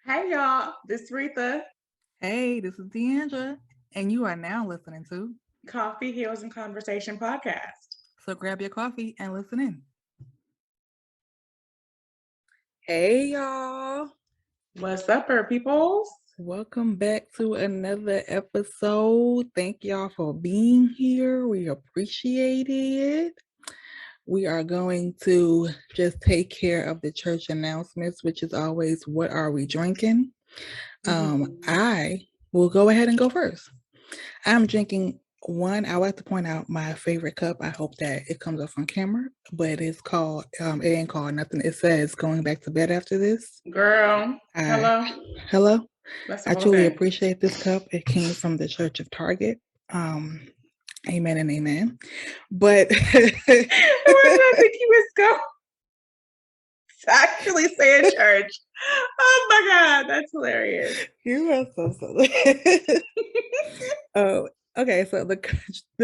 Hey y'all, this is Retha. Hey, this is Deandra, and you are now listening to. Coffee Heals and Conversation podcast. So grab your coffee and listen in. Hey, y'all. What's up, peoples? Welcome back to another episode. Thank y'all for being here. We appreciate it. We are going to just take care of the church announcements, which is always what are we drinking? I will go ahead and go first. I'm drinking one. I like to point out my favorite cup. I hope that it comes up on camera, but it's called, it ain't called nothing. It says going back to bed after this. Girl, hello. Hello. That's the I whole truly thing. appreciate this cup. It came from the Church of Target. Amen and amen. But Where did I think he was going? It's actually saying church. Oh my God, that's hilarious. You are so silly. Oh, okay. So the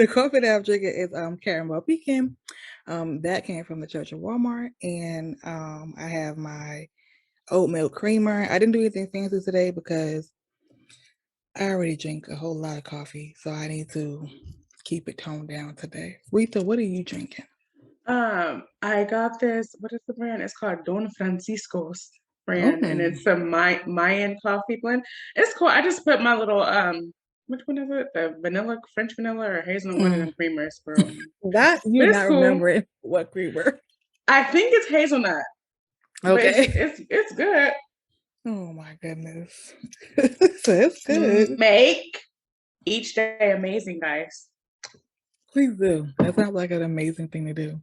coffee that I'm drinking is caramel pecan. That came from the Church of Walmart, and I have my oat milk creamer. I didn't do anything fancy today because I already drink a whole lot of coffee, so I need to keep it toned down today. Rita, what are you drinking? I got this. What is the brand? It's called Don Francisco's brand, and Oh, it's a Mayan coffee blend. It's cool. I just put my little which one is it? The vanilla, French vanilla, or hazelnut? One of them creamers, bro. that you're But it's not cool. remembering what creamer. I think it's hazelnut, but it's Okay. it's it's good. Oh my goodness. So it's good. Make each day amazing, guys. Please do. That sounds like an amazing thing to do.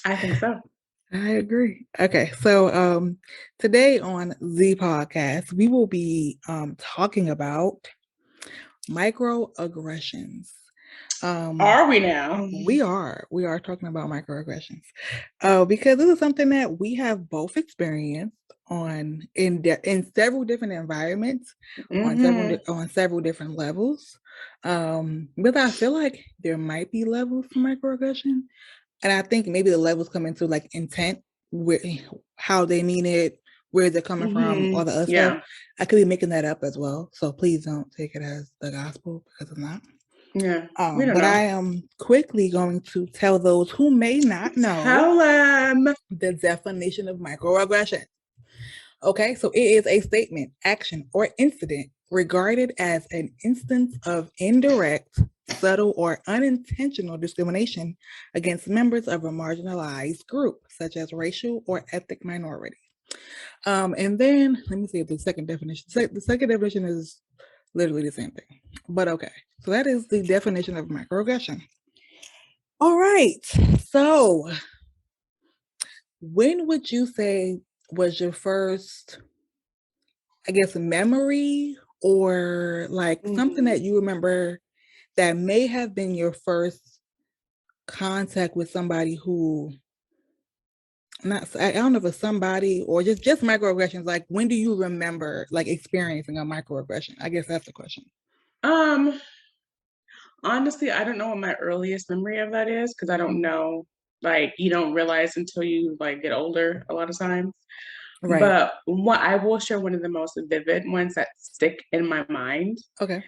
I think so. I agree. Okay, so today on the podcast, we will be talking about microaggressions. Are we now? We are talking about microaggressions because this is something that we have both experienced in several different environments, on several different levels. But I feel like there might be levels to microaggression, and I think maybe the levels come into like intent, where how they mean it, where they're coming from, all the other stuff. I could be making that up as well, so please don't take it as the gospel because it's not. Yeah, we don't But know. I am quickly going to tell those who may not know Tell them. the definition of microaggression. Okay, so it is a statement, action, or incident regarded as an instance of indirect, subtle, or unintentional discrimination against members of a marginalized group, such as racial or ethnic minority. And then let me see if the second definition. The second definition is literally the same thing, but okay. So that is the definition of microaggression. All right. So, when would you say was your first, I guess, memory or like something that you remember that may have been your first contact with somebody who, not, I don't know if it's somebody or just microaggressions. Like, when do you remember like experiencing a microaggression? I guess that's the question. Honestly, I don't know what my earliest memory of that is because I don't know. Like, you don't realize until you like get older a lot of times. Right. But what I will share one of the most vivid ones that stick in my mind. Okay.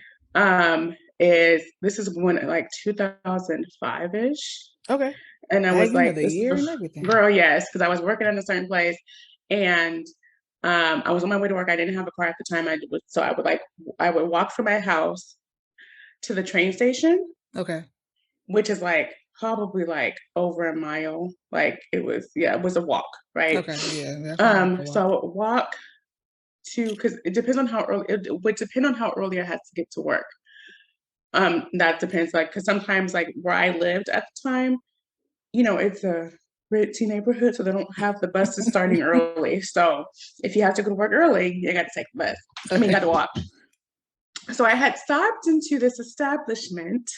Is this is when like 2005-ish. Okay. And I was You know like, the this year and everything. girl, yes, because I was working at a certain place and I was on my way to work. I didn't have a car at the time. I would walk from my house to the train station. Okay. Which is like probably like over a mile. Like it was a walk, right? Okay. Yeah. So I would walk because it depends on how early it would depend on how early I had to get to work. That depends, like, because sometimes like where I lived at the time, it's a ritzy neighborhood, so they don't have the buses starting early. So if you have to go to work early, you got to take the bus. Okay. I mean, you got to walk. So I had stopped into this establishment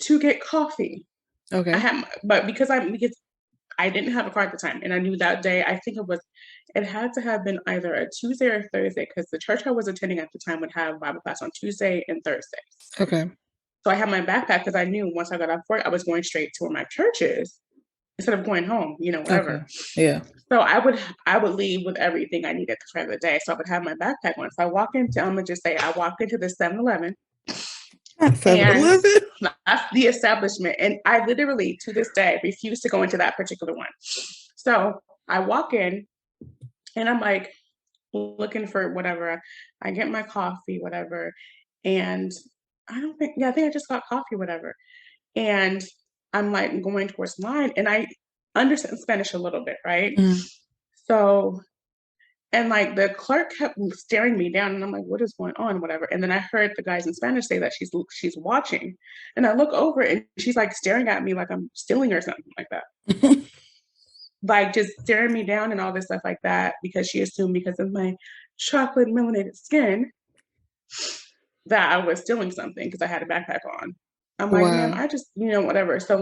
to get coffee. Okay. But because I didn't have a car at the time, and I knew that day. I think it had to have been either a Tuesday or Thursday because the church I was attending at the time would have Bible class on Tuesday and Thursdays. Okay. So I had my backpack because I knew once I got off work, I was going straight to where my church is. instead of going home, whatever. Okay. Yeah. So I would leave with everything I needed for the day. So I would have my backpack on. So I'm gonna just say I walk into the 7-Eleven, Not and 7-Eleven. that's the establishment. And I literally, to this day, refuse to go into that particular one. So I walk in and I'm like looking for whatever. I get my coffee, whatever. And I think I just got coffee, whatever. And I'm like going towards mine and I understand Spanish a little bit, right? Mm. So, and like the clerk kept staring me down and I'm like, what is going on? Whatever. And then I heard the guys in Spanish say that she's watching. And I look over and she's like staring at me like I'm stealing or something like that. Like just staring me down and all this stuff like that because she assumed because of my chocolate melanated skin that I was stealing something because I had a backpack on. I'm like, ma'am, Wow. I just, whatever. So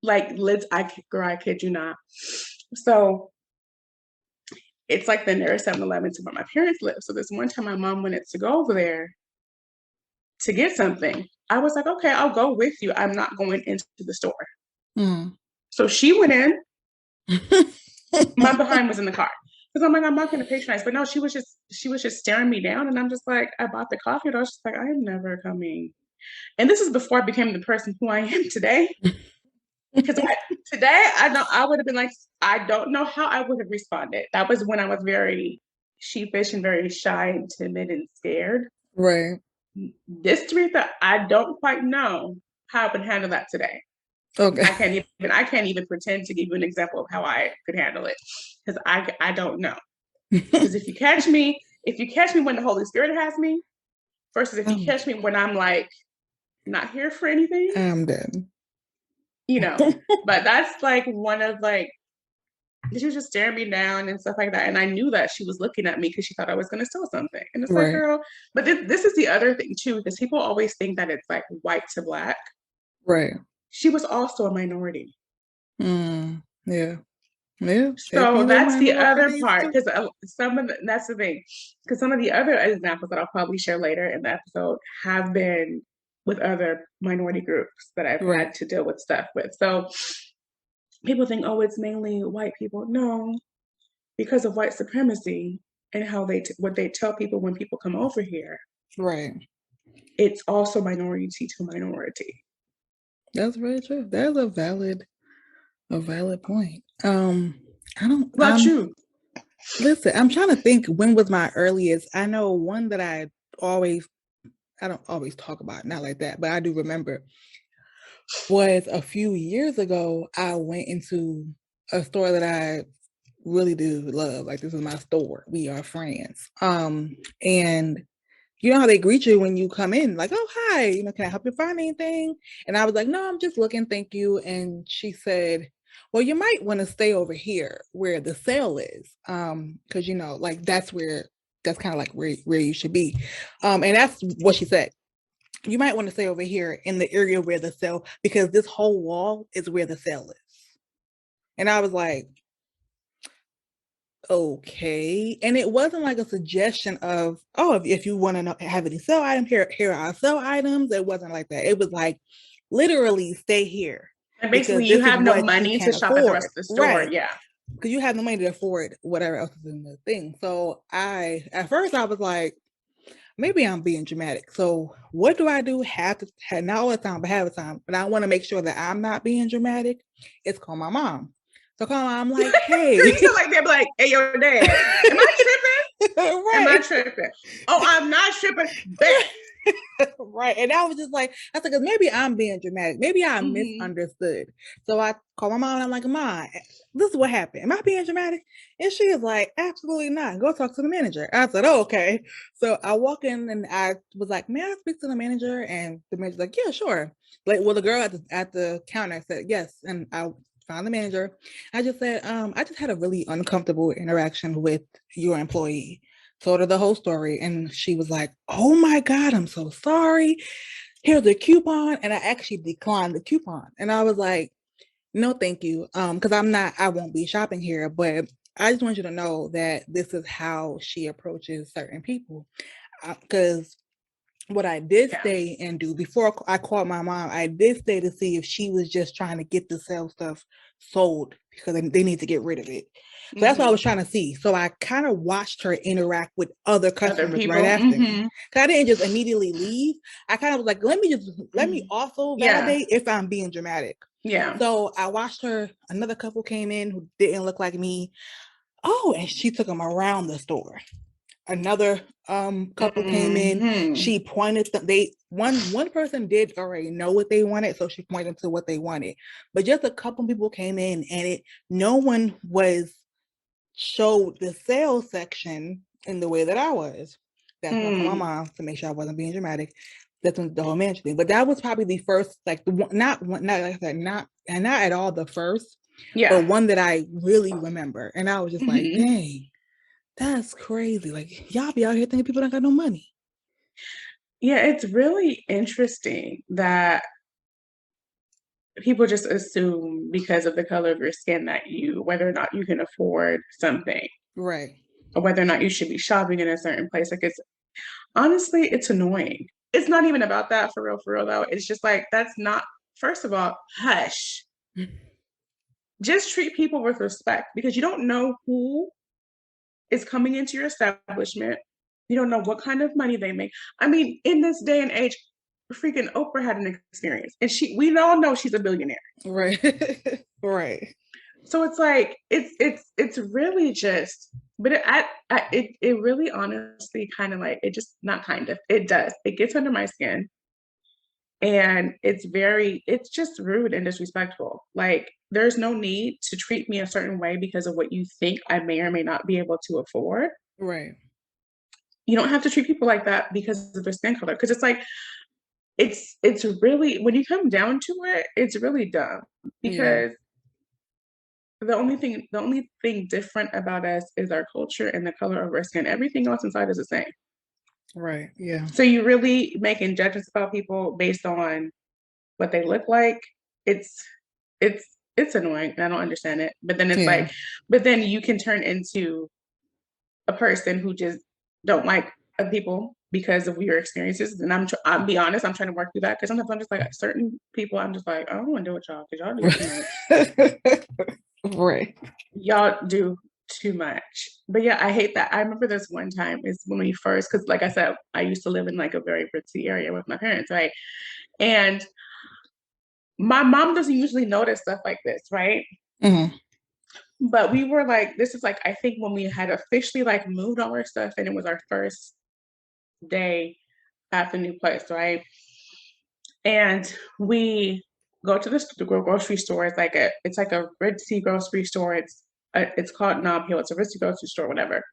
let's, girl, I kid you not. So it's like the nearest 7-Eleven to where my parents live. So this one time my mom wanted to go over there to get something. I was like, okay, I'll go with you. I'm not going into the store. Mm. So she went in, my behind was in the car. Because I'm like, I'm not going to patronize. But no, she was just staring me down. And I'm just like, I bought the coffee. And I was just like, I am never coming. And this is before I became the person who I am today. Because today I would have been like, I don't know how I would have responded. That was when I was very sheepish and very shy and timid and scared. Right. This Teresa, I don't quite know how I would handle that today. Okay. I can't even pretend to give you an example of how I could handle it because I don't know. Because if you catch me when the Holy Spirit has me, versus if you catch me when I'm like not here for anything, I'm dead. But that's like one of like she was just staring me down and stuff like that, and I knew that she was looking at me because she thought I was going to steal something, and it's like, Right. girl. But this is the other thing too, because people always think that it's like white to black. Right. She was also a minority. Mm. Yeah. Yeah. So Definitely that's the other minorities part, too. because that's the thing, because some of the other examples that I'll probably share later in the episode have been with other minority groups that I've Right. had to deal with stuff with. So people think, oh, it's mainly white people. No, because of white supremacy and how what they tell people when people come over here. Right. It's also minority to minority. That's very true. That's a valid point. What about you? Listen, I'm trying to think when was my earliest. I know one that I don't always talk about, not like that, but I do remember was a few years ago. I went into a store that I really do love. Like, this is my store. We are friends. And you know how they greet you when you come in, like, oh, hi, can I help you find anything? And I was like, no, I'm just looking, thank you. And she said, well, you might want to stay over here where the sale is. Because like that's kind of like where you should be. And that's what she said. You might want to stay over here in the area where the sale, because this whole wall is where the sale is. And I was like, okay. And it wasn't like a suggestion of, oh, if you want to have any sale items, here are our sale items. It wasn't like that. It was like, literally stay here. And Because basically, you this is have no what you money to can shop at the afford. rest of the store. Right. Yeah. Because you have no money to afford whatever else is in the thing. So at first I was like, maybe I'm being dramatic. So what do I do? Not all the time, but half the time. But I want to make sure that I'm not being dramatic. It's call my mom. So call my mom, like, hey. You sound like they're like, hey, yo, dad, am I tripping? Right. Am I tripping? Oh, I'm not tripping. Bet. Right. And I was just like, I said, because maybe I'm being dramatic. Maybe I misunderstood. So I called my mom and I'm like, Mom, this is what happened. Am I being dramatic? And she is like, absolutely not. Go talk to the manager. I said, oh, okay. So I walk in and I was like, may I speak to the manager? And the manager's like, yeah, sure. Like, well, the girl at the counter said yes. And I found the manager. I just said, I just had a really uncomfortable interaction with your employee. Told her the whole story, and she was like, oh my God, I'm so sorry. Here's the coupon. And I actually declined the coupon. And I was like, no, thank you. Because I won't be shopping here, but I just want you to know that this is how she approaches certain people. Because what I did stay and do before I called my mom, I did stay to see if she was just trying to get the sale stuff sold because they need to get rid of it. So that's what I was trying to see. So I kind of watched her interact with other customers right after me. Cause I didn't just immediately leave. I kind of was like, let me also validate if I'm being dramatic. Yeah. So I watched her. Another couple came in who didn't look like me. Oh, and she took them around the store. Another couple came in. She pointed them. One person did already know what they wanted, so she pointed to what they wanted. But just a couple people came in, and no one was showed the sales section in the way that I was. That's when I told my mom to make sure I wasn't being dramatic. That's when the whole mansion thing. But that was probably the first, like the one, not like I said, not at all the first, but one that I really remember. And I was just like, dang. That's crazy. Like, y'all be out here thinking people don't got no money. Yeah, it's really interesting that people just assume because of the color of your skin that whether or not you can afford something. Right. Or whether or not you should be shopping in a certain place. Like, honestly, it's annoying. It's not even about that for real though. It's just like, that's not, first of all, hush. Just treat people with respect because you don't know who is coming into your establishment. You don't know what kind of money they make. I mean, in this day and age, freaking Oprah had an experience, and we all know she's a billionaire. Right. Right. So it's like it's really just, but it really honestly kind of like, it just, not kind of, it does, it gets under my skin, and it's just rude and disrespectful. Like, there's no need to treat me a certain way because of what you think I may or may not be able to afford. Right. You don't have to treat people like that because of their skin color. Because it's like, it's really, when you come down to it, it's really dumb. Because the only thing different about us is our culture and the color of our skin. Everything else inside is the same. Right. Yeah. So you really making judgments about people based on what they look like. It's annoying. I don't understand it. But then it's like, but then you can turn into a person who just don't like people because of your experiences. And I'll be honest, I'm trying to work through that because sometimes I'm just like, certain people, I'm just like, I don't want to deal with y'all because y'all do too much. Right. Y'all do too much. But yeah, I hate that. I remember this one time is when we first, because like I said, I used to live in like a very ritzy area with my parents, right? And my mom doesn't usually notice stuff like this, right? But we were like, this is like, I think when we had officially like moved all our stuff and it was our first day at the new place, right? And we go to the grocery store. It's like a ritzy grocery store. It's called Knob Hill. It's a ritzy grocery store, whatever.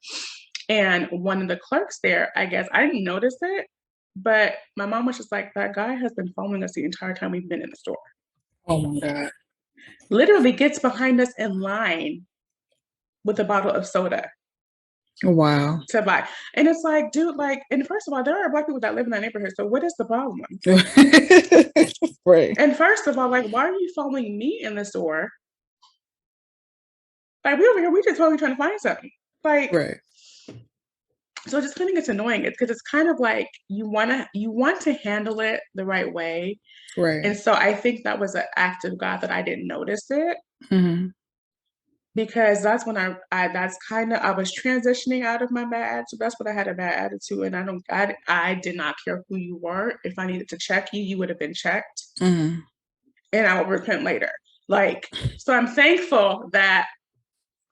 And one of the clerks there, I guess, I didn't notice it, but my mom was just like, that guy has been following us the entire time we've been in the store. Oh my God. Literally gets behind us in line with a bottle of soda. Wow. To buy. And it's like, dude, like, and first of all, there are Black people that live in that neighborhood. So what is the problem? Right. And first of all, like, why are you following me in the store? Like, we over here, we just totally trying to find something. Like, right. So just think it's annoying. It's because it's kind of like you want to handle it the right way. Right. And so I think that was an act of God that I didn't notice it. Because that's when I was transitioning out of my bad attitude. That's when I had a bad attitude, and I did not care who you were. If I needed to check you, you would have been checked, and I would repent later. Like, so I'm thankful that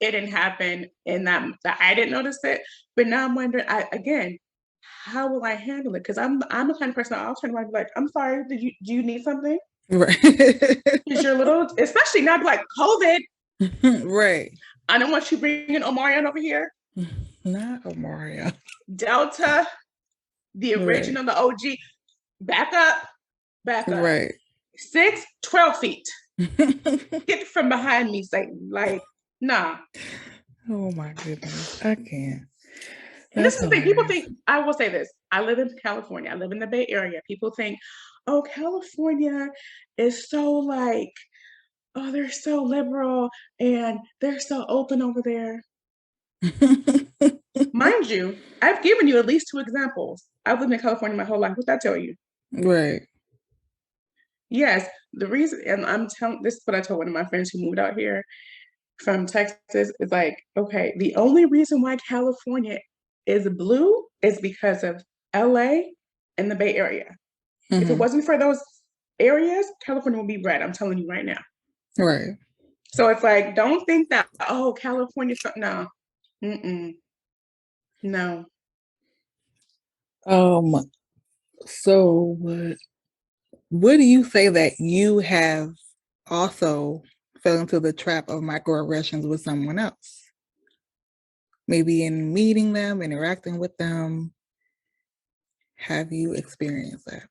it didn't happen, and that I didn't notice it. But now I'm wondering, again, how will I handle it? Because I'm the kind of person I'll turn around and be like, I'm sorry, do you need something? Right. Because you're a little, especially now, like COVID. Right. I don't want you bringing Omarion over here. Not Omarion. Delta, the original, the OG. Back up. Right. 12 feet. Get from behind me, Satan. Like, nah. Oh my goodness. I can't. And this is the thing. People think, I will say this. I live in California. I live in the Bay Area. People think, oh, California is so like, oh, they're so liberal and they're so open over there. Mind you, I've given you at least 2 examples. I've lived in California my whole life. What'd that tell you? Right. Yes, the reason, and I'm telling, this is what I told one of my friends who moved out here from Texas, is like, okay, the only reason why California is blue is because of LA and the Bay Area. If it wasn't for those areas, California would be red. I'm telling you right now. Right. So it's like, don't think that, oh, California, no. Mm-mm. No. So what do you say that you have also fell into the trap of microaggressions with someone else? Maybe in meeting them, interacting with them. Have you experienced that?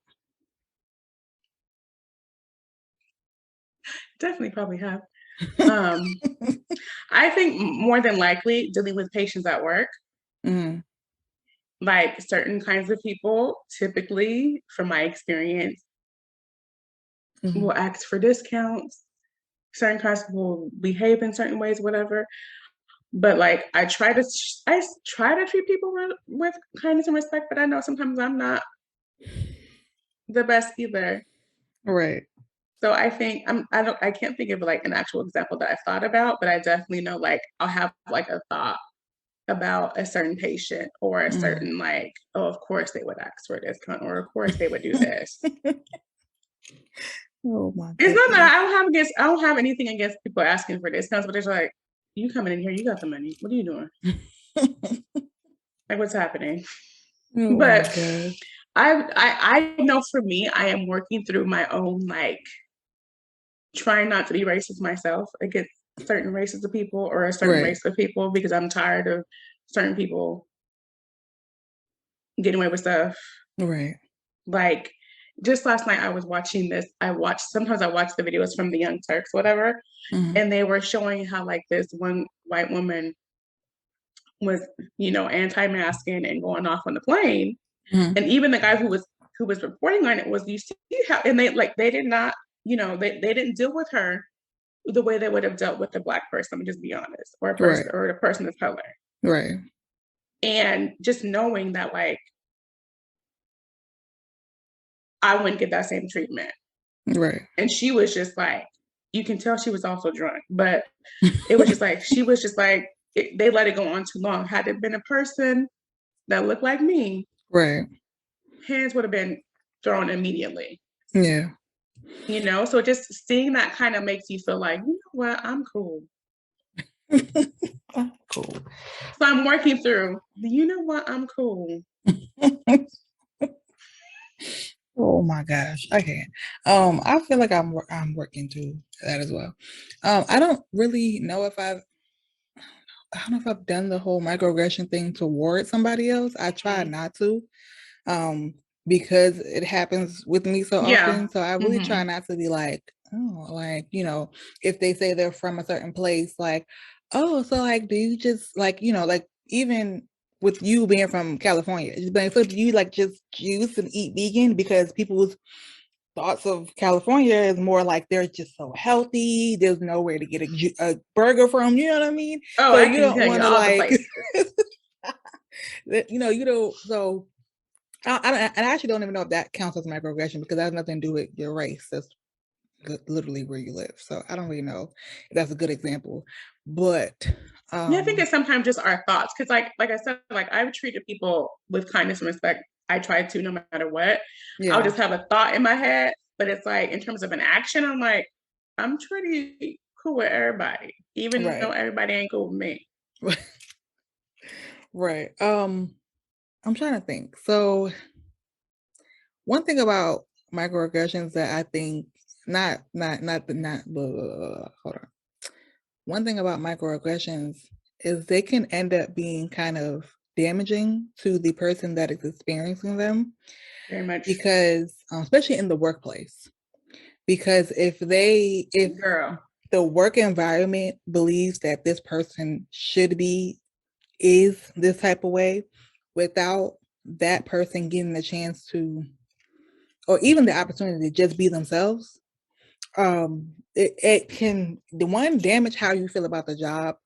Definitely probably have. I think more than likely dealing with patients at work, like certain kinds of people, typically, from my experience, will ask for discounts. Certain kinds of people behave in certain ways, whatever. But like, I try to treat people with kindness and respect, but I know sometimes I'm not the best either. Right. So I think I can't think of like an actual example that I've thought about, but I definitely know like I'll have like a thought about a certain patient or a certain like, oh, of course they would ask for a discount, or of course they would do this. Oh my It's goodness. not that I don't have anything against people asking for discounts, but it's like, you coming in here, you got the money. What are you doing? Like, what's happening? Oh But my gosh. I know for me, I am working through my own like trying not to be racist myself against certain races of people or a certain Right. race of people, because I'm tired of certain people getting away with stuff. Right. Like, just last night I was watching this. Sometimes I watch the videos from the Young Turks, whatever, and they were showing how like this one white woman was, anti-masking and going off on the plane. And even the guy who was reporting on it was, you see how, and they did not, they didn't deal with her the way they would have dealt with a Black person, let me just be honest, or a person, Right. or a person of color. Right. And just knowing that like I wouldn't get that same treatment. Right. And she was just like, you can tell she was also drunk, but it was just like, she was just like, they let it go on too long. Had it been a person that looked like me, Right. hands would have been thrown immediately. Yeah. So just seeing that kind of makes you feel like, you know what, I'm cool. Cool. So I'm working through, you know what, I'm cool. Oh my gosh. I can't. I feel like I'm working through that as well. I don't really know if I don't know if I've done the whole microaggression thing toward somebody else. I try not to. Because it happens with me so often. So I really try not to be like, oh, like, if they say they're from a certain place, like, oh, so like, do you just like, like even with you being from California, so do you like just juice and eat vegan? Because people's thoughts of California is more like they're just so healthy. There's nowhere to get a burger from, you know what I mean? Oh, So I you can don't tell you want to all the like, places. so I actually don't even know if that counts as microaggression, because that has nothing to do with your race. That's literally where you live. So I don't really know if that's a good example. But Yeah, I think it's sometimes just our thoughts. Cause like I said, like I've treated people with kindness and respect. I try to, no matter what. I'll just have a thought in my head, but it's like in terms of an action, I'm like, I'm pretty cool with everybody, even though everybody ain't cool with me. Right. I'm trying to think. So one thing about microaggressions that I think hold on. One thing about microaggressions is they can end up being kind of damaging to the person that is experiencing them. Very much. Because especially in the workplace, because if Girl. the work environment believes that this person is this type of way, without that person getting the chance to, or even the opportunity to just be themselves, it can damage how you feel about the job,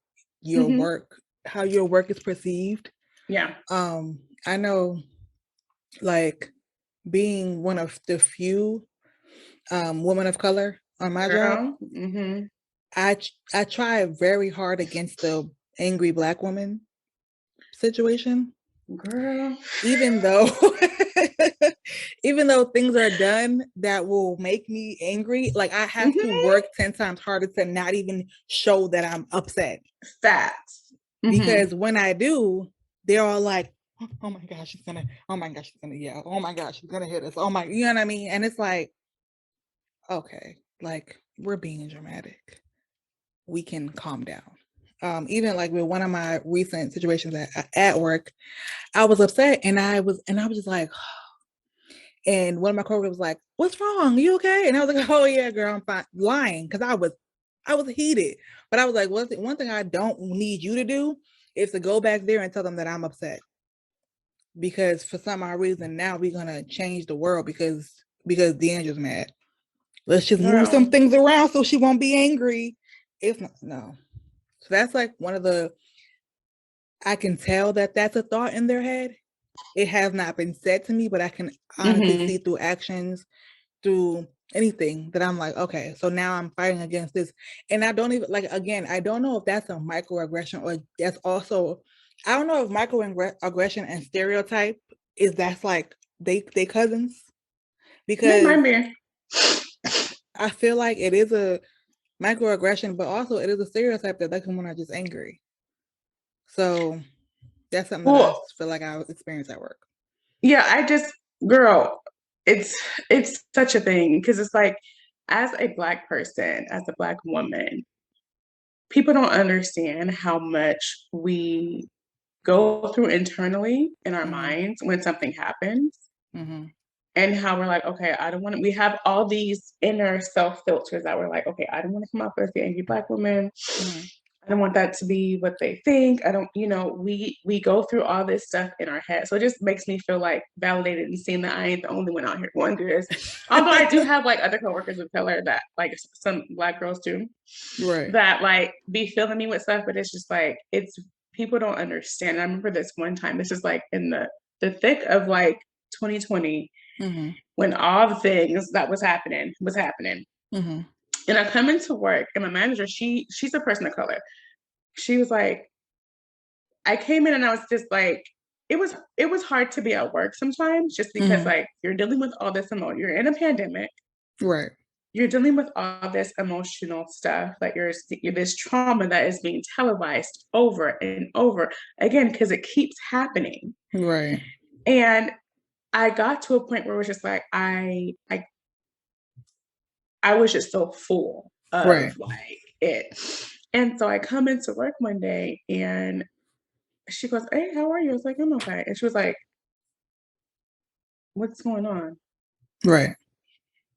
your work, how your work is perceived. Yeah. I know, like, being one of the few woman of color on my job. Girl. Mm-hmm. I try very hard against the angry Black woman situation. Girl. Even though even though things are done that will make me angry, like I have to work 10 times harder to not even show that I'm upset. Facts. Because when I do, they're all like, oh my gosh, she's gonna yell, oh my gosh, she's gonna hit us, oh my, you know what I mean? And it's like, okay, like we're being dramatic, we can calm down. Even like with one of my recent situations at work, I was upset and I was just like, and one of my coworkers was like, what's wrong? Are you okay? And I was like, oh yeah, girl, I'm fine. Lying, because I was heated. But I was like, one thing I don't need you to do is to go back there and tell them that I'm upset. Because for some odd reason now we're gonna change the world because D'Angel's mad. Let's just move some things around so she won't be angry. If not, no. So that's like one of the, I can tell that that's a thought in their head. It has not been said to me, but I can honestly see through actions, through anything, that I'm like, okay, so now I'm fighting against this. And I don't even, like, again, I don't know if that's a microaggression or that's also, I don't know if microaggression and stereotype is that's like they cousins, because I feel like it is a microaggression, but also it is a stereotype that someone are just angry. So that's something that I feel like I experienced at work. Yeah, girl, it's such a thing, because it's like, as a Black person, as a Black woman, people don't understand how much we go through internally in our minds when something happens. And how we're like, okay, I don't want to, we have all these inner self filters that we're like, okay, I don't want to come off as the angry Black woman. I don't want that to be what they think. I don't, we go through all this stuff in our head. So it just makes me feel like validated and seeing that I ain't the only one out here going through this. Although I do have like other coworkers of color that, like, some Black girls too, that like be feeling me with stuff, but it's just like, people don't understand. I remember this one time, this is like in the thick of like 2020, when all the things that was happening. And I come into work and my manager, she's a person of color. She was like, I came in and I was just like, it was hard to be at work sometimes, just because like you're dealing with all this emotion. You're in a pandemic. Right. You're dealing with all this emotional stuff, like you're this trauma that is being televised over and over again, because it keeps happening. Right. And I got to a point where it was just like, I was just so full of like it. And so I come into work one day and she goes, hey, how are you? I was like, I'm okay. And she was like, what's going on? Right.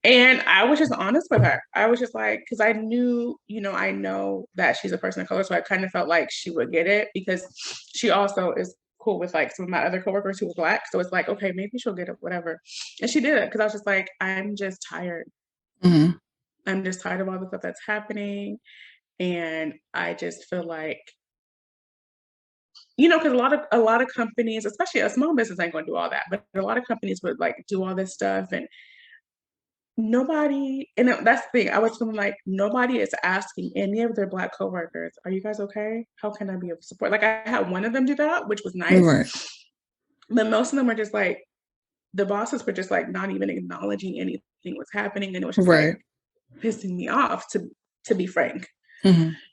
And I was just honest with her. I was just like, because I knew, I know that she's a person of color. So I kind of felt like she would get it, because she also is cool with like some of my other coworkers who were Black. So it's like, okay, maybe she'll get it, whatever. And she did it, because I was just like, I'm just tired. I'm just tired of all the stuff that's happening. And I just feel like, because a lot of companies, especially a small business, ain't gonna do all that, but a lot of companies would like do all this stuff, and nobody, and that's the thing, I was feeling like nobody is asking any of their Black coworkers, are you guys okay? How can I be of support? Like, I had one of them do that, which was nice. But most of them were just like, the bosses were just like not even acknowledging anything was happening, and it was just like pissing me off, to be frank.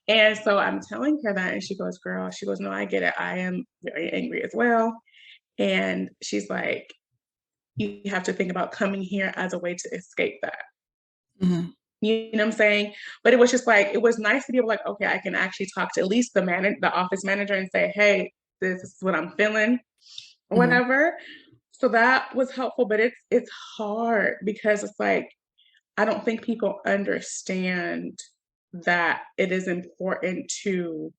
And so I'm telling her that, and she goes, girl, no, I get it. I am very angry as well. And she's like, you have to think about coming here as a way to escape that. You know what I'm saying? But it was just like, it was nice to be able, like, okay, I can actually talk to at least the office manager and say, hey, this is what I'm feeling, or whatever. So that was helpful, but it's hard, because it's like, I don't think people understand that it is important to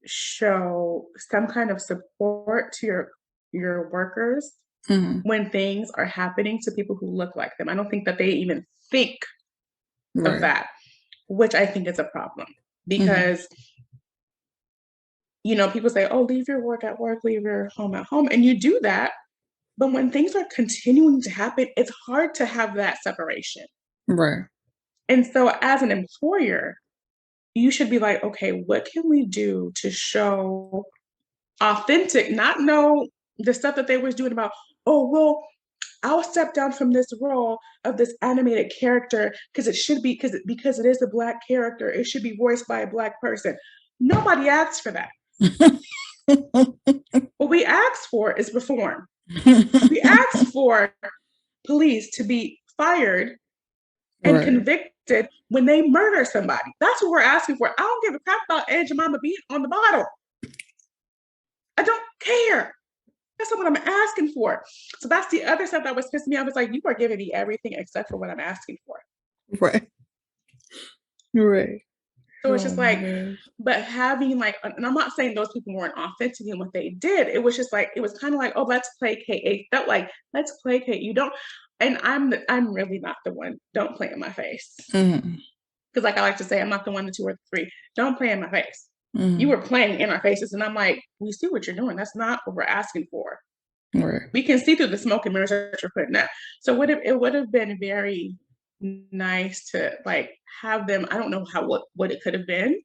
show some kind of support to your workers when things are happening to people who look like them. I don't think that they even think of that, which I think is a problem, because people say, oh, leave your work at work, leave your home at home, and you do that, But when things are continuing to happen, it's hard to have that separation. Right. And so as an employer, you should be like, okay, what can we do to show authentic, not know the stuff that they was doing about, oh, well, I'll step down from this role of this animated character because it should be because it is a Black character. It should be voiced by a Black person. Nobody asked for that. What we asked for is reform. We asked for police to be fired and convicted when they murder somebody. That's what we're asking for. I don't give a crap about Aunt Jemima being on the bottle. I don't care. That's not what I'm asking for. So that's the other stuff that was pissing me off. It's like, you are giving me everything except for what I'm asking for. Right. Right. So it's just like, but having like, and I'm not saying those people weren't authentic in what they did. It was just like, it was kind of like, oh, let's placate. It felt like, let's placate. You don't, and I'm really not the one. Don't play in my face. Because like I like to say, I'm not the one, the two, or the three. Don't play in my face. You were playing in our faces, and I'm like, we see what you're doing. That's not what we're asking for. Right. We can see through the smoke and mirrors that you're putting up. So it would have been very nice to like have them. I don't know what it could have been,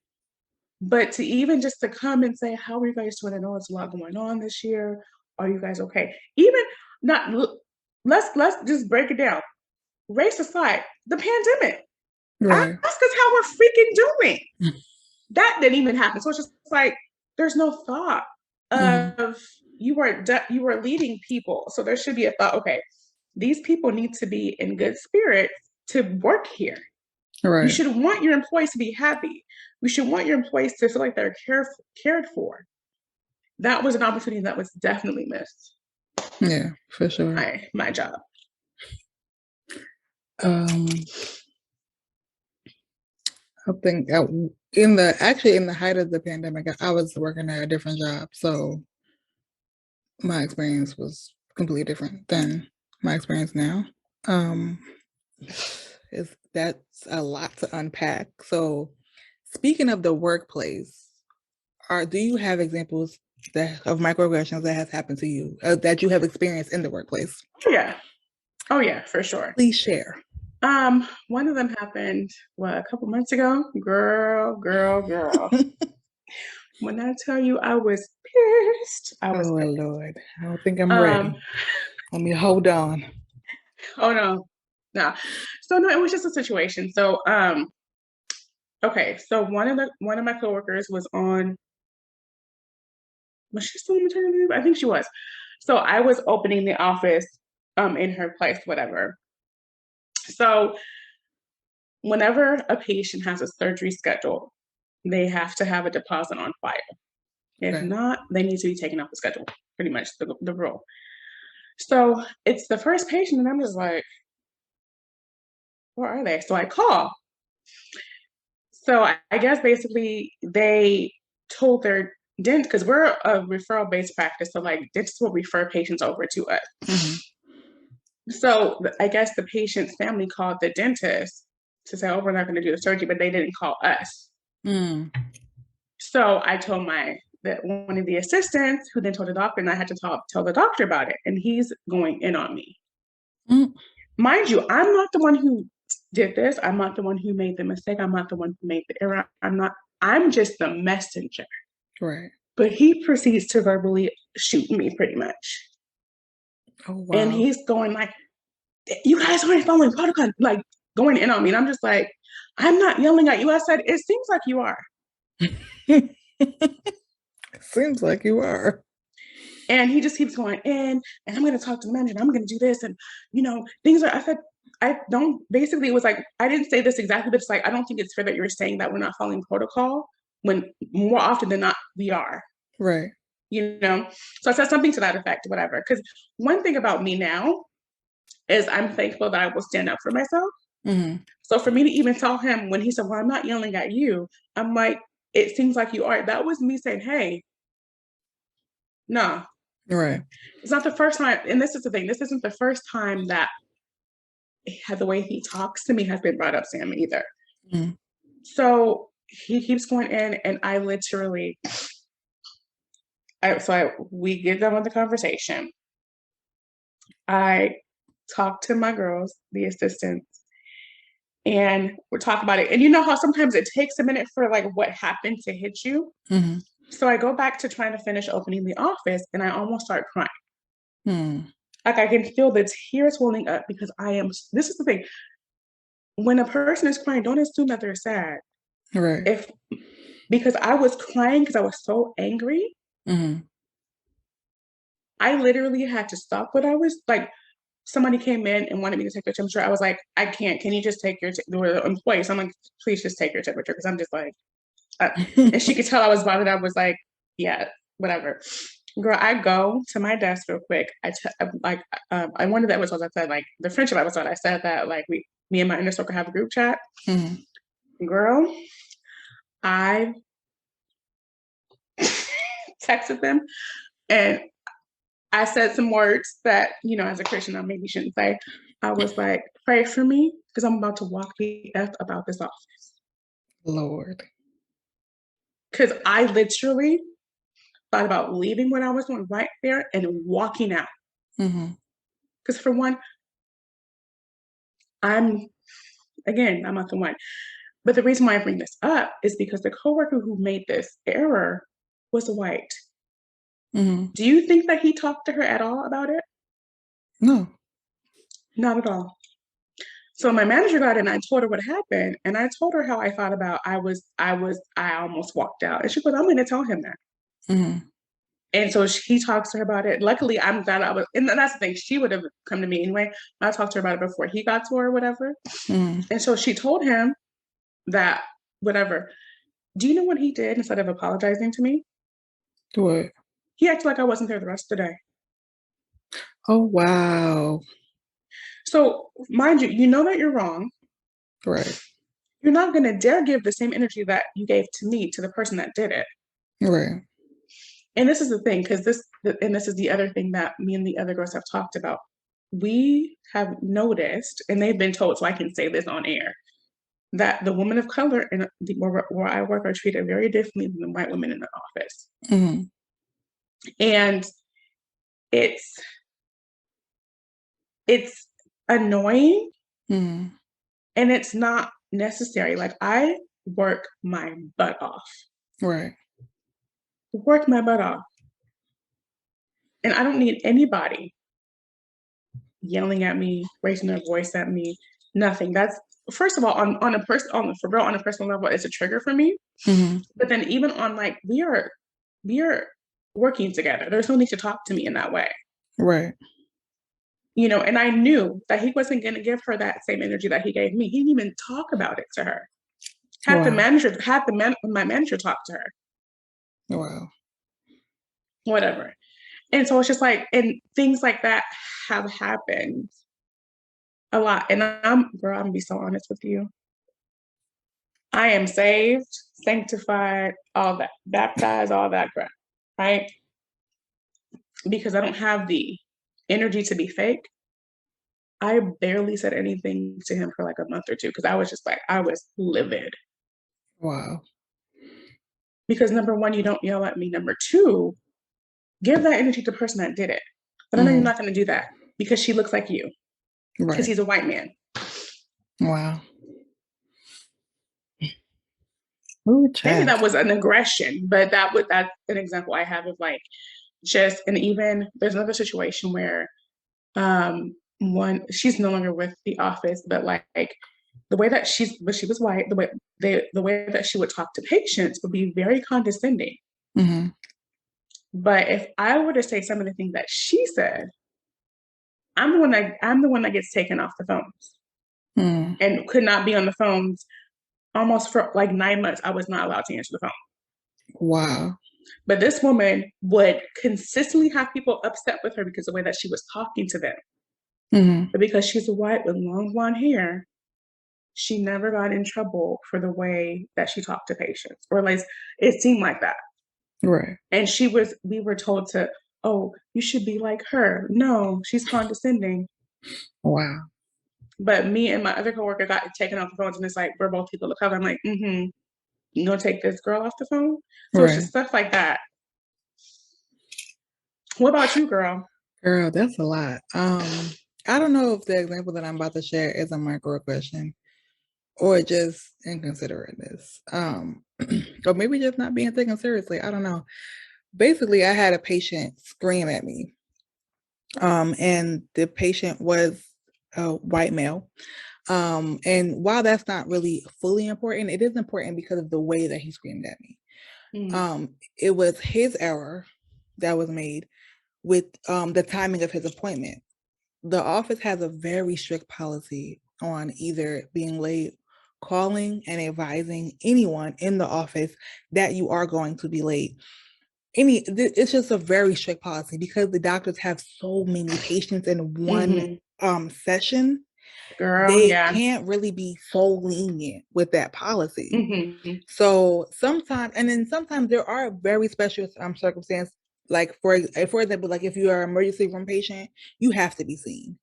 but to even just to come and say, how are you guys doing? I know it's a lot going on this year. Are you guys okay? Even not. Let's just break it down. Race aside, the pandemic. Right. Ask us how we're freaking doing. That didn't even happen. So it's just like there's no thought of you are leading people. So there should be a thought, okay, these people need to be in good spirits to work here. Right. You should want your employees to be happy. You should want your employees to feel like they're cared for. That was an opportunity that was definitely missed. Yeah, for sure. My job. I think in the height of the pandemic, I was working at a different job, so my experience was completely different than my experience now. That's a lot to unpack. So, speaking of the workplace, do you have examples of microaggressions that has happened to you that you have experienced in the workplace? Oh yeah, for sure. Please share. One of them happened a couple months ago. Girl. When I tell you I was pissed, I was pissed. Lord, I don't think I'm ready. Let me hold on. Oh no. So no, it was just a situation. So okay, so one of my coworkers was she still on maternity leave? I think she was. So I was opening the office in her place, whatever. So whenever a patient has a surgery scheduled, they have to have a deposit on file. If not, they need to be taken off the schedule, pretty much the rule. So it's the first patient, and I'm just like, where are they? So I call. So I guess basically they told their dentist, because we're a referral-based practice, so like dentists will refer patients over to us. So I guess the patient's family called the dentist to say, oh, we're not going to do the surgery, but they didn't call us. So I told one of the assistants, who then told the doctor, and I had to tell the doctor about it, and he's going in on me. Mind you, I'm not the one who did this. I'm not the one who made the mistake. I'm not the one who made the error. I'm just the messenger. Right. But he proceeds to verbally shoot me pretty much. Oh, wow. And he's going like, you guys aren't following protocol, like going in on me. And I'm just like, I'm not yelling at you. I said, it seems like you are. Seems like you are. And he just keeps going in, and I'm going to talk to the manager, and I'm going to do this. And, things are, I said, basically it was like, I didn't say this exactly, but it's like, I don't think it's fair that you're saying that we're not following protocol when more often than not, we are. Right. So I said something to that effect, whatever. Because one thing about me now is I'm thankful that I will stand up for myself. So for me to even tell him when he said, well, I'm not yelling at you, I'm like, it seems like you are. That was me saying, hey, no. Right. It's not the first time, and this is the thing, this isn't the first time that the way he talks to me has been brought up, Sam, either. So he keeps going in, and I literally, we get done with the conversation. I talked to my girls, the assistants, and we talk about it. And you know how sometimes it takes a minute for like what happened to hit you? Mm-hmm. So I go back to trying to finish opening the office and I almost start crying. Mm. Like I can feel the tears welling up because this is the thing. When a person is crying, don't assume that they're sad. Right. If because I was crying because I was so angry, Mm-hmm. I literally had to stop what I was like. Somebody came in and wanted me to take their temperature. I was like, I can't. Can you just take your employee? So I'm like, please just take your temperature because I'm just like, and she could tell I was bothered. I was like, yeah, whatever. Girl, I go to my desk real quick. I one of the episodes I said like the friendship episode. I said that like me and my inner circle have a group chat. Mm-hmm. Girl, I texted them and I said some words that, as a Christian, I maybe shouldn't say. I was like, pray for me because I'm about to walk the F about this office. Lord. Because I literally thought about leaving what I was doing right there and walking out. Mm-hmm. Because for one, I'm not the one. But the reason why I bring this up is because the coworker who made this error was white. Mm-hmm. Do you think that he talked to her at all about it? No. Not at all. So my manager got in and I told her what happened. And I told her how I thought about I almost walked out. And she goes, I'm going to tell him that. Mm-hmm. And so he talks to her about it. Luckily, I'm glad and that's the thing. She would have come to me anyway. I talked to her about it before he got to her or whatever. Mm-hmm. And so she told him that whatever. Do you know what he did instead of apologizing to me? What? He acted like I wasn't there the rest of the day. Oh, wow. So mind you, you know that you're wrong. Right. You're not going to dare give the same energy that you gave to me to the person that did it. Right. And this is the thing, because this is the other thing that me and the other girls have talked about. We have noticed, and they've been told, so I can say this on air, that the women of color where I work are treated very differently than the white women in the office. Mm-hmm. And it's annoying Mm-hmm. and it's not necessary. Like I work my butt off. Right. Work my butt off. And I don't need anybody yelling at me, raising their voice at me, nothing. That's first of all on a personal level, it's a trigger for me. Mm-hmm. But then even on like we are working together. There's no need to talk to me in that way. Right. And I knew that he wasn't going to give her that same energy that he gave me. He didn't even talk about it to her. Wow. My manager talk to her. Wow. Whatever. And so it's just like, and things like that have happened a lot. And I'm gonna be so honest with you. I am saved, sanctified, all that, baptized, all that crap, right? Because I don't have the energy to be fake. I barely said anything to him for like a month or two because I was just like, I was livid. Wow. Because number one, you don't yell at me. Number two, give that energy to the person that did it. But I know you're not going to do that because she looks like you. Because Right. he's a white man. Wow. Ooh, Maybe child. that was an aggression, but that's an example I have of like and even there's another situation where one she's no longer with the office, but like the way that she was white, the way that she would talk to patients would be very condescending. Mm-hmm. But if I were to say some of the things that she said, I'm the one that gets taken off the phones and could not be on the phones almost for like 9 months. I was not allowed to answer the phone. Wow. But this woman would consistently have people upset with her because of the way that she was talking to them. Mm-hmm. But because she's a white with long blonde hair, she never got in trouble for the way that she talked to patients, or at least it seemed like that. Right. And we were told to, oh, you should be like her. No, she's condescending. Wow. But me and my other coworker got taken off the phones, and it's like, we're both people of color. I'm like, you gonna take this girl off the phone? So it's Right. just stuff like that. What about you, girl? Girl, that's a lot. I don't know if the example that I'm about to share is a microaggression or just inconsiderateness. Or maybe just not being taken seriously. I don't know. Basically, I had a patient scream at me. And the patient was a white male. And while that's not really fully important, it is important because of the way that he screamed at me. It was his error that was made with the timing of his appointment. The office has a very strict policy on either being late, calling and advising anyone in the office that you are going to be late. It's just a very strict policy because the doctors have so many patients in one session. Girl, They yeah. can't really be so lenient with that policy. Mm-hmm. So sometimes, and then sometimes there are very special circumstances. Like for example, like if you are an emergency room patient, you have to be seen.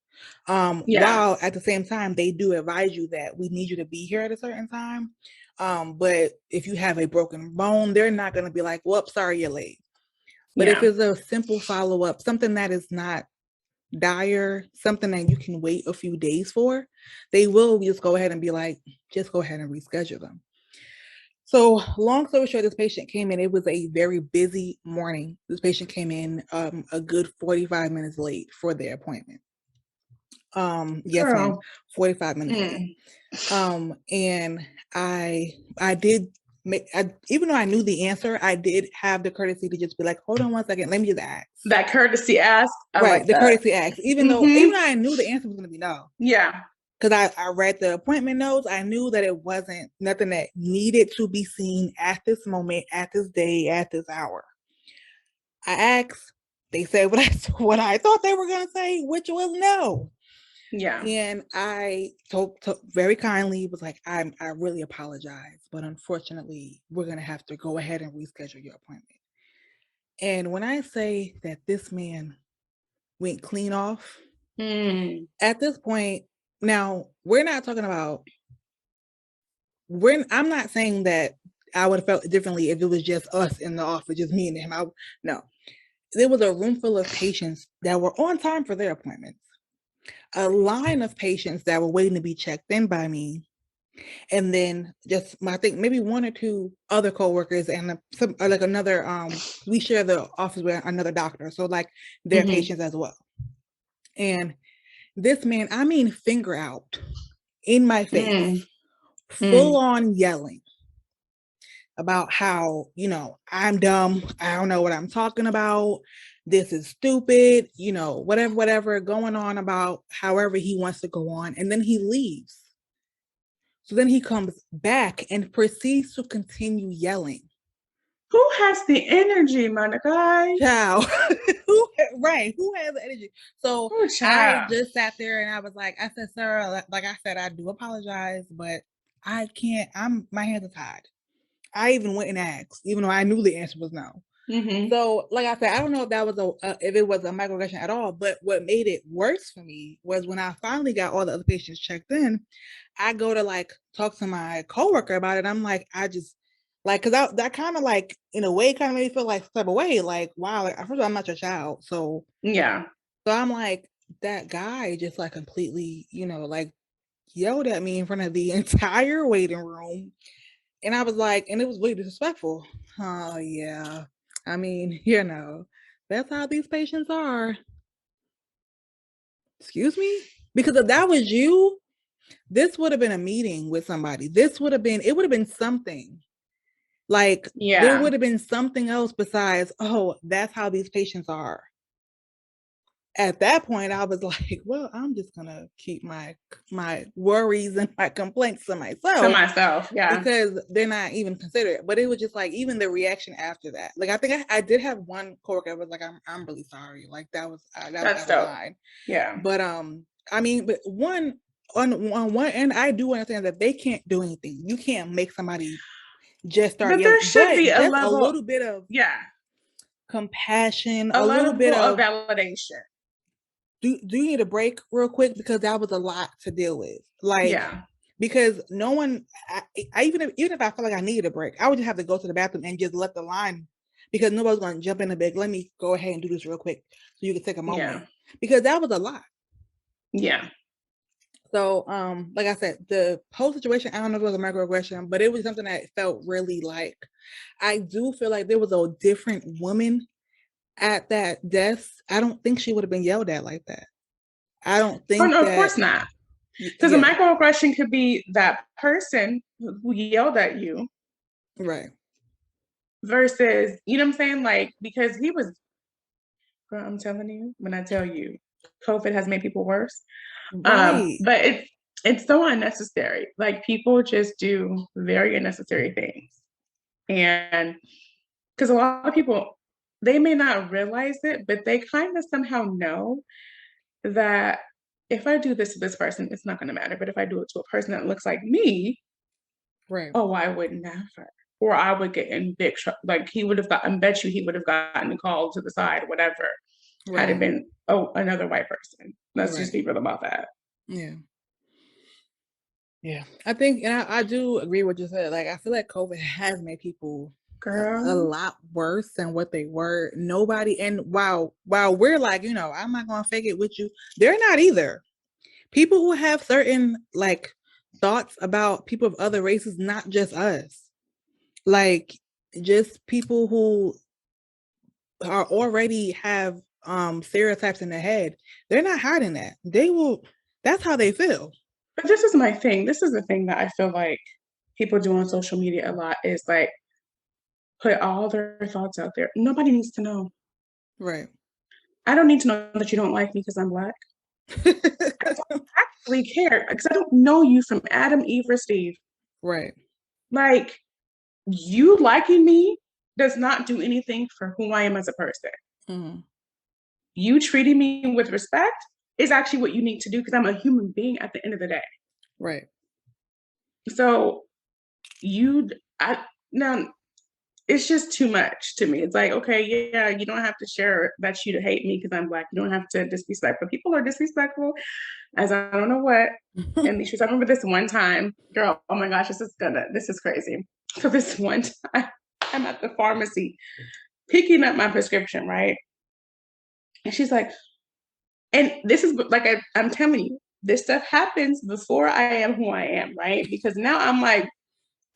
Yeah. While at the same time, they do advise you that we need you to be here at a certain time. But if you have a broken bone, they're not going to be like, "Well, sorry, you're late." But if Yeah. it's a simple follow up, something that is not dire, something that you can wait a few days for, they will just go ahead and be like, just go ahead and reschedule them. So long story short, this patient came in. It was a very busy morning. This patient came in a good 45 minutes late for their appointment. Yes, ma'am, 45 minutes late. And I did make, even though I knew the answer, I did have the courtesy to just be like, hold on one second, let me just ask. That courtesy ask. Right, like the courtesy ask, even though I knew the answer was going to be no. Yeah. Because I read the appointment notes. I knew that it wasn't nothing that needed to be seen at this moment, at this day, at this hour. I asked, they said what I thought they were going to say, which was no. Yeah. And I told very kindly, was like, I really apologize, but unfortunately, we're going to have to go ahead and reschedule your appointment. And when I say that this man went clean off, at this point, now we're not talking about, I'm not saying that I would have felt differently if it was just us in the office, just me and him. No, there was a room full of patients that were on time for their appointments, a line of patients that were waiting to be checked in by me, and then just I think maybe one or two other coworkers and some like another. We share the office with another doctor, so like their patients as well. And this man, I mean, finger out in my face, full on yelling about how, I'm dumb. I don't know what I'm talking about. This is stupid, whatever going on about however he wants to go on. And then he leaves. So then he comes back and proceeds to continue yelling. Who has the energy, Monica? Child. Right. Who has the energy? So I just sat there and I was like, I said, sir, like I said, I do apologize, but I can't, my hands are tied. I even went and asked, even though I knew the answer was no. So, like I said, I don't know if that was if it was a microaggression at all, but what made it worse for me was when I finally got all the other patients checked in, I go to like talk to my coworker about it. I'm like, I just like, cause that kind of like, in a way, kind of made me feel like type of way, like, wow, like, first of all, I'm not your child. So, yeah. So I'm like, that guy just like completely, like yelled at me in front of the entire waiting room. And I was like, and it was really disrespectful. Oh, yeah. I mean, that's how these patients are. Excuse me? Because if that was you, this would have been a meeting with somebody. It would have been something. Like, there would have been something else besides, oh, that's how these patients are. At that point, I was like, well, I'm just gonna keep my worries and my complaints to myself. Yeah. Because they're not even considered. But it was just like, even the reaction after that. Like, I think I did have one coworker that was like, I'm really sorry. Like, that was fine. Yeah. But I mean, but on one end, I do understand that they can't do anything. You can't make somebody just start yelling. There should be a little bit of compassion, a little bit of validation. Do you need a break real quick? Because that was a lot to deal with. Like, because no one, I even if I felt like I needed a break, I would just have to go to the bathroom and just let the line because nobody's going to jump in the big. Let me go ahead and do this real quick so you can take a moment, because that was a lot. Yeah. So, like I said, the whole situation, I don't know if it was a microaggression, but it was something that felt really like, I do feel like there was a different woman at that desk. I don't think she would have been yelled at like that. I don't think no, of course not. Because a microaggression could be that person who yelled at you. Right. Versus, you know what I'm saying? Like, because he was, girl, I'm telling you, when I tell you, COVID has made people worse. Right. But it's so unnecessary. Like, people just do very unnecessary things. And because a lot of people, they may not realize it, but they kind of somehow know that if I do this to this person, it's not going to matter. But if I do it to a person that looks like me, right. Oh, I would never. Or I would get in big trouble. Like he would have got, I bet you he would have gotten called to the side, whatever, had it been another white person. Let's just be real about that. Yeah. Yeah. I think, and I do agree with what you said. Like, I feel like COVID has made people a lot worse than what they were. Nobody, and while we're like, you know, I'm not gonna fake it with you, they're not either. People who have certain like thoughts about people of other races, not just us, like just people who are already have stereotypes in their head, they're not hiding that. They will, that's how they feel. But this is my thing. This is the thing that I feel like people do on social media a lot is like put all their thoughts out there. Nobody needs to know. Right. I don't need to know that you don't like me because I'm Black. I don't actually care because I don't know you from Adam, Eve, or Steve. Right. Like, you liking me does not do anything for who I am as a person. Mm-hmm. You treating me with respect is actually what you need to do because I'm a human being at the end of the day. Right. So now it's just too much to me. It's like, okay, yeah, you don't have to share that you hate me because I'm Black. You don't have to disrespect, but people are disrespectful as I don't know what. And I remember this one time, girl, oh my gosh, this is crazy. So this one time I'm at the pharmacy picking up my prescription, right? And she's like, and this is like, I'm telling you, this stuff happens before I am who I am, right? Because now I'm like,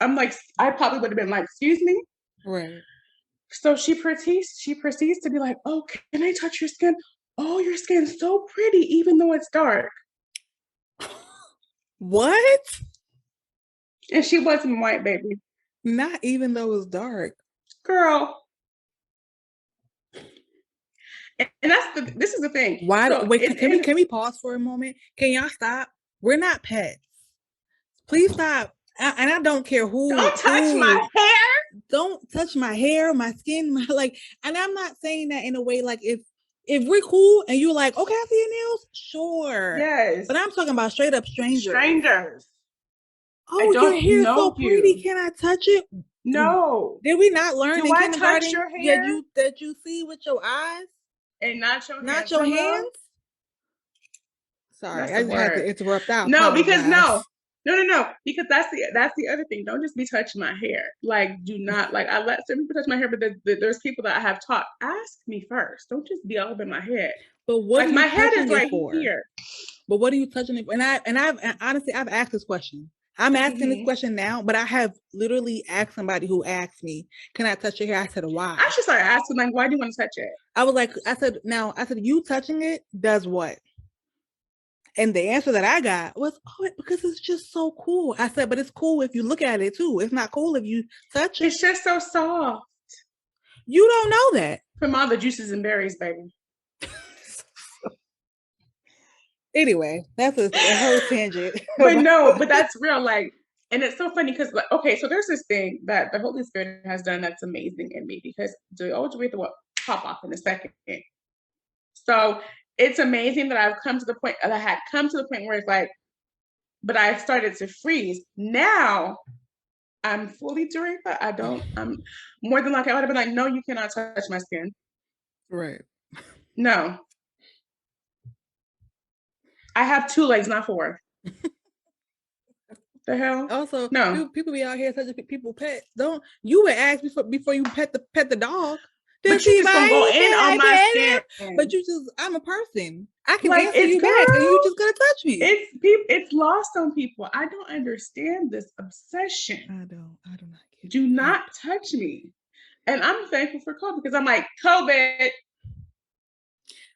I probably would have been like, excuse me? Right. So she proceeds to be like, oh, can I touch your skin? Oh, your skin's so pretty, even though it's dark. What? And she wasn't white, baby. Not even though it was dark. Girl. And this is the thing. Why? So wait, can we pause for a moment? Can y'all stop? We're not pets. Please stop. And I don't care who. Don't touch my hair. Don't touch my hair, my skin, like. And I'm not saying that in a way like if we're cool and you're like, okay, I see your nails, sure. Yes. But I'm talking about straight up strangers. Oh, your hair is so pretty. Can I touch it? No. Did we not learn in kindergarten? Touch your hair? That you see with your eyes? And not your hands. Not your hands? Sorry, I just had to interrupt out. No, because no. Because that's the other thing. Don't just be touching my hair. Like, do not like. I let some people touch my hair, but there's people that I have taught. Ask me first. Don't just be all up in my head. But what? Like, my head is right here. But what are you touching it for? And honestly, I've asked this question. I'm asking this question now, but I have literally asked somebody who asked me, "Can I touch your hair?" I said, "Why?" I should start asking, like, "Why do you want to touch it?" I was like, I said, you touching it does what? And the answer that I got was, oh, because it's just so cool. I said, but it's cool if you look at it too. It's not cool if you touch it. It's just so soft. You don't know that. From all the juices and berries, baby. Anyway, that's a whole tangent. but that's real. Like, and it's so funny because, like, okay, so there's this thing that the Holy Spirit has done that's amazing in me because the older we will pop off in a second. So it's amazing that I had come to the point where it's like, but I started to freeze. Now I'm fully Teresa. I'm more than likely I would have been like, no, you cannot touch my skin. Right. No. I have 2 legs, not 4. The hell? Also, No. people be out here touching people pets. Don't you would ask before you pet the dog? But you just gonna go in on my skin. But I'm a person. I can Like, answer it's you back, and you just gonna touch me. It's lost on people. I don't understand this obsession. I do not get Do not touch me. And I'm thankful for COVID because I'm like, COVID,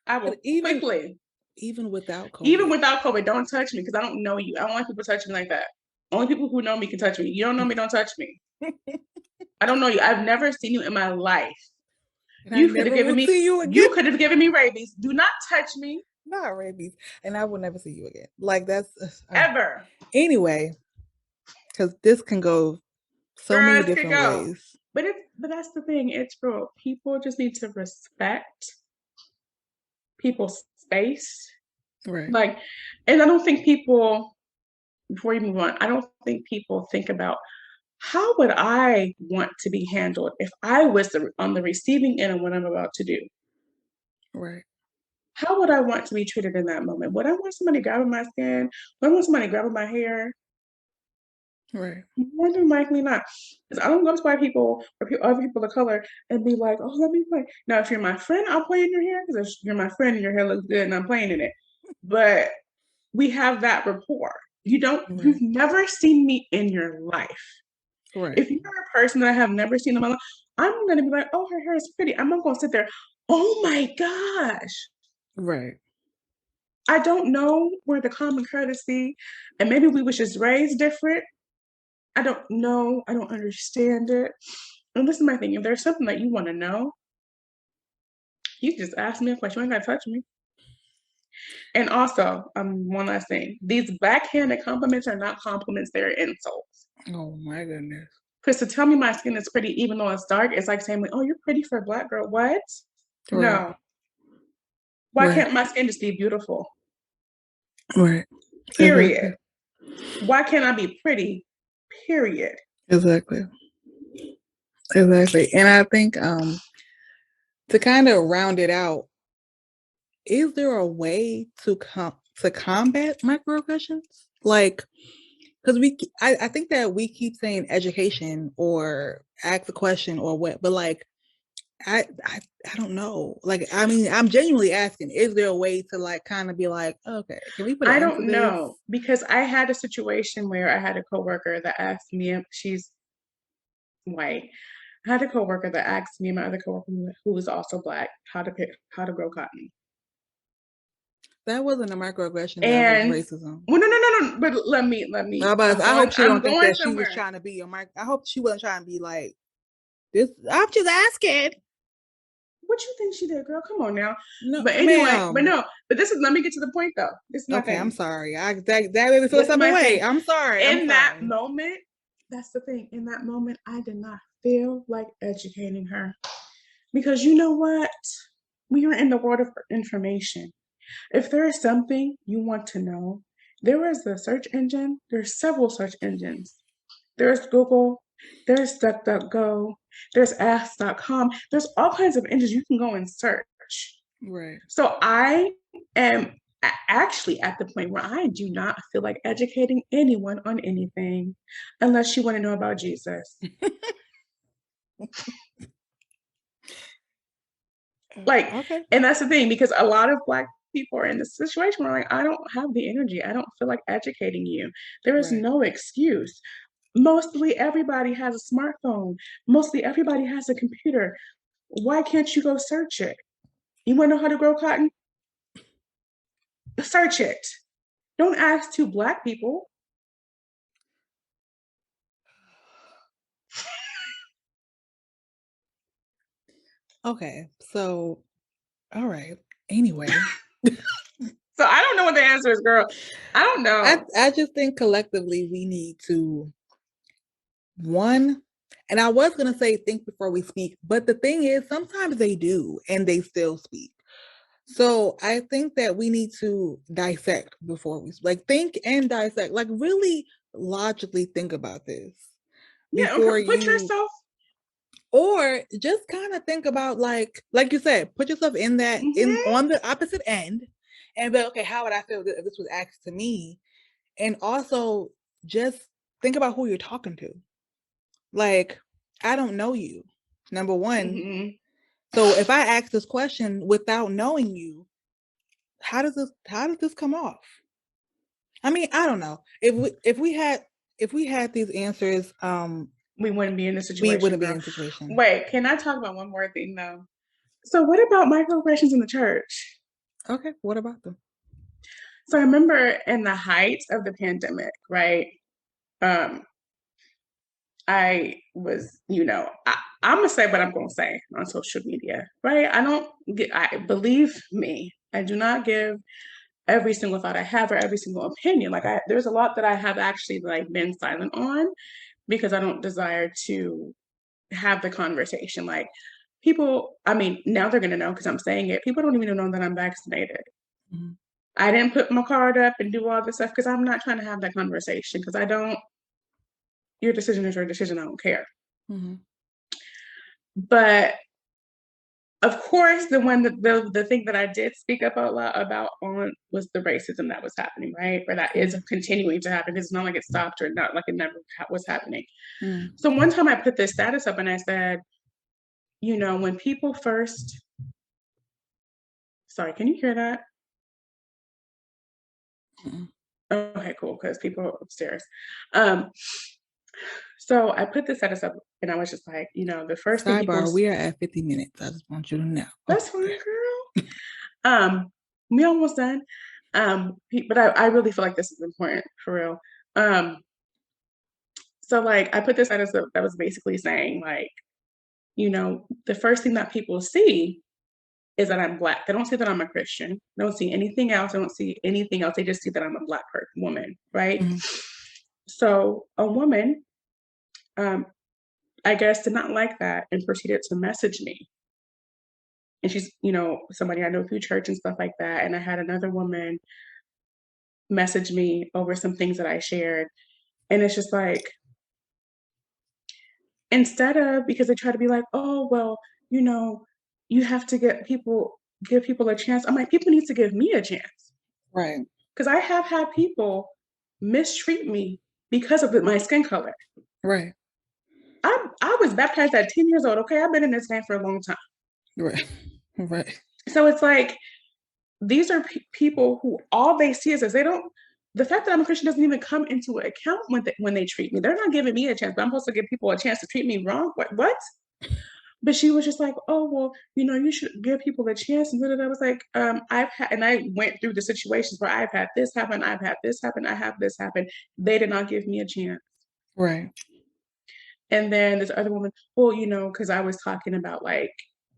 I will quickly. Even without COVID, don't touch me because I don't know you. I don't like people touching me like that. Only people who know me can touch me. You don't know me, don't touch me. I don't know you. I've never seen you in my life. You could have given me rabies. Do not touch me. Not rabies. And I will never see you again. Like, that's ever. Anyway, because this can go so many different ways. But that's the thing. It's real. People just need to respect people's space. Right. Like, and I don't think people, before you move on, I don't think people think about how would I want to be handled if I was on the receiving end of what I'm about to do? Right. How would I want to be treated in that moment? Would I want somebody grabbing my skin? Would I want somebody grabbing my hair? Right. More than likely not. Because I don't go to white people or other people of color and be like, oh, let me play. Now, if you're my friend, I'll play in your hair because you're my friend and your hair looks good and I'm playing in it. But we have that rapport. You've never seen me in your life. Right. If you're a person that I have never seen in my life, I'm going to be like, oh, her hair is pretty. I'm not going to sit there, oh my gosh. Right. I don't know where the common courtesy, and maybe we was just raised different. I don't know. I don't understand it. And this is my thing. If there's something that you want to know, you can just ask me a question. You ain't got to touch me. And also, one last thing. These backhanded compliments are not compliments. They're insults. Oh, my goodness. Because to tell me my skin is pretty even though it's dark, it's like saying, oh, you're pretty for a Black girl. What? Right. No. Why can't my skin just be beautiful? Right. Period. Exactly. Why can't I be pretty? Period. Exactly. And I think to kind of round it out, is there a way to combat microaggressions? Like, because I think that we keep saying education or ask a question or what, but like, I don't know. Like, I mean, I'm genuinely asking, is there a way to like kind of be like, okay, can we put an I don't know, because I had a situation where I had a coworker that asked me, she's white. I had a coworker that asked me and my other coworker who was also Black how to grow cotton. That wasn't a microaggression. That was racism. Well, no. But let me. I hope she don't think that she was trying to be a mic. I hope she wasn't trying to be like this. I'm just asking. What you think she did, girl? Come on now. No, but anyway, but this is. Let me get to the point though. This is my okay. thing. I'm sorry. That made me feel some way. I'm sorry. In that moment, that's the thing. In that moment, I did not feel like educating her, because you know what? We are in the world of information. If there is something you want to know, there is a search engine. There's several search engines. There's Google, there's DuckDuckGo, there's Ask.com. There's all kinds of engines you can go and search. Right. So I am actually at the point where I do not feel like educating anyone on anything unless you want to know about Jesus. Like, okay. And that's the thing, because a lot of Black people are in this situation where like, I don't have the energy. I don't feel like educating you. There is no excuse. Mostly everybody has a smartphone. Mostly everybody has a computer. Why can't you go search it? You want to know how to grow cotton? Search it. Don't ask two Black people. Okay, so, all right. Anyway. So I don't know what the answer is, girl. I don't know. I just think collectively we need to, one, and I was going to say think before we speak, but the thing is sometimes they do and they still speak. So I think that we need to dissect before we like think and dissect, like really logically think about this. Yeah, put yourself, or just kind of think about like you said, put yourself in that on the opposite end and be like, okay, how would I feel if this was asked to me? And also just think about who you're talking to. Like, I don't know you, number one. Mm-hmm. So if I ask this question without knowing you, how does this come off? I mean, I don't know. If we had these answers, we wouldn't be in this we situation. wouldn't be in a situation. Wait, can I talk about one more thing though? So what about microaggressions in the church? Okay, what about them? So I remember in the height of the pandemic, right? I was, I'm gonna say what I'm gonna say on social media, right? I believe me, I do not give every single thought I have or every single opinion. There's a lot that I have actually like been silent on because I don't desire to have the conversation. Like people, I mean, now they're gonna know because I'm saying it. People don't even know that I'm vaccinated. Mm-hmm. I didn't put my card up and do all this stuff because I'm not trying to have that conversation because I don't. Your decision is your decision. I don't care. Mm-hmm. But of course, the thing that I did speak up a lot about on was the racism that was happening, right? Or that is continuing to happen. It's not like it stopped or not like it never was happening. Mm-hmm. So one time I put this status up and I said, when people first, sorry, can you hear that? Mm-hmm. Okay, cool, because people are upstairs. So I put this status up and I was just like, the first thing people. Sidebar, we are at 50 minutes. I just want you to know. That's fine, girl. We almost done. But I really feel like this is important for real. So like I put this status up that was basically saying like, the first thing that people see is that I'm Black. They don't see that I'm a Christian. They don't see anything else. They don't see anything else. They just see that I'm a Black woman, right? Mm-hmm. So a woman, I guess, did not like that and proceeded to message me. And she's, somebody I know through church and stuff like that. And I had another woman message me over some things that I shared. And it's just like, instead of, because they try to be like, oh, well, you have to give people a chance. I'm like, people need to give me a chance. Right. Because I have had people mistreat me because of my skin color. Right. I was baptized at 10 years old. Okay, I've been in this game for a long time. Right. Right. So it's like, these are people who all they see is the fact that I'm a Christian doesn't even come into account when they treat me. They're not giving me a chance, but I'm supposed to give people a chance to treat me wrong. What? But she was just like, oh, well, you should give people a chance. And I was like, and I went through the situations where I've had this happen, I've had this happen, I have this happen. They did not give me a chance. Right. And then this other woman, well, because I was talking about like,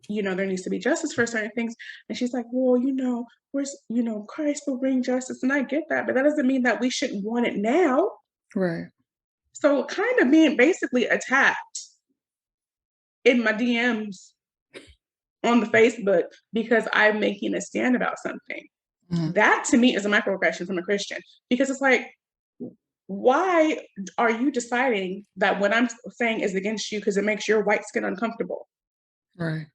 there needs to be justice for certain things. And she's like, well, where's, Christ will bring justice. And I get that, but that doesn't mean that we shouldn't want it now. Right. So kind of being basically attacked in my DMs on the Facebook because I'm making a stand about something. Mm-hmm. That to me is a microaggression from a Christian, because it's like, why are you deciding that what I'm saying is against you because it makes your white skin uncomfortable? Right.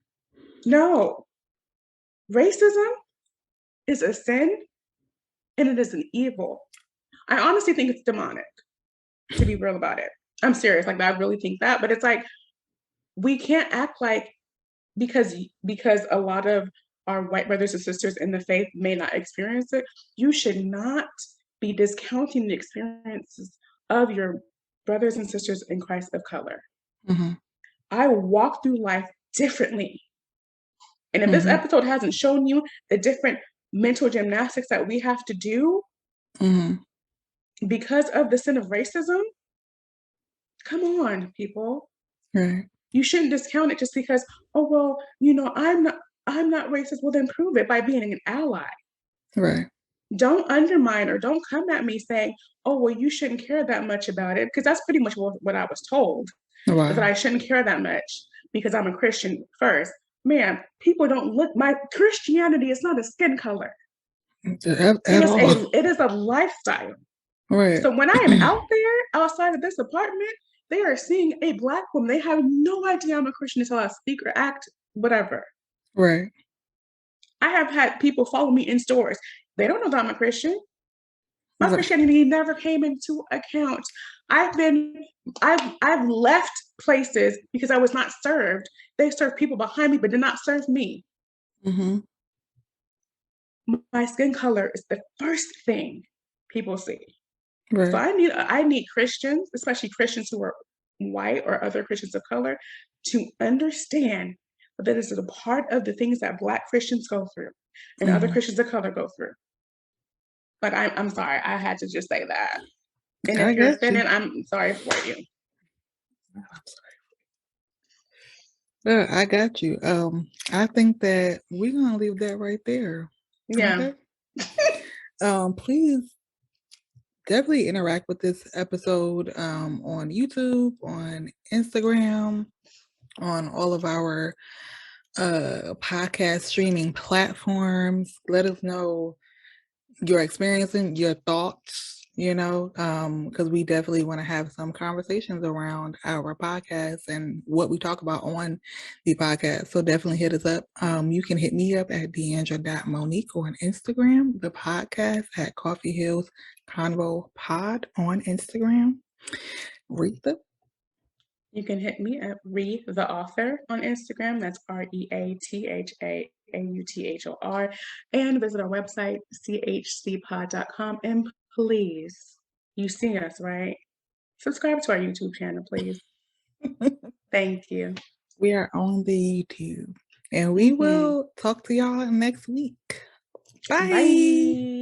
No. Racism is a sin and it is an evil. I honestly think it's demonic, to be real about it. I'm serious. Like, I really think that. But it's like, we can't act like because a lot of our white brothers and sisters in the faith may not experience it, you should not be discounting the experiences of your brothers and sisters in Christ of color. Mm-hmm. I walk through life differently. And if this episode hasn't shown you the different mental gymnastics that we have to do because of the sin of racism, come on, people. Right. You shouldn't discount it just because, oh, well, I'm not racist. Well, then prove it by being an ally. Right. Don't undermine or don't come at me saying, oh, well, you shouldn't care that much about it. Because that's pretty much what I was told. Wow. That I shouldn't care that much because I'm a Christian first. Man, people don't look, my Christianity is not a skin color. It is a lifestyle. Right. So when I am out there, outside of this apartment, they are seeing a Black woman. They have no idea I'm a Christian until I speak or act, whatever. Right. I have had people follow me in stores. They don't know that I'm a Christian. My Christianity never came into account. I've left places because I was not served. They served people behind me, but did not serve me. Mm-hmm. My skin color is the first thing people see. Right. So I need Christians, especially Christians who are white or other Christians of color, to understand that this is a part of the things that Black Christians go through and other Christians of color go through. Like I'm sorry, I had to just say that. And if you're offended, I'm sorry for you. I got you. I think that we're gonna leave that right there. Yeah. Okay? Please definitely interact with this episode on YouTube, on Instagram, on all of our podcast streaming platforms. Let us know your experience and your thoughts, because we definitely want to have some conversations around our podcast and what we talk about on the podcast. So definitely hit us up. You can hit me up at Deandra.Monique on Instagram, the podcast at Coffee Hills Convo Pod on Instagram. Retha. You can hit me at Re the Author on Instagram. That's REATHAAUTHOR. And visit our website, chcpod.com. And please, you see us, right? Subscribe to our YouTube channel, please. Thank you. We are on the YouTube. And we will talk to y'all next week. Bye. Bye.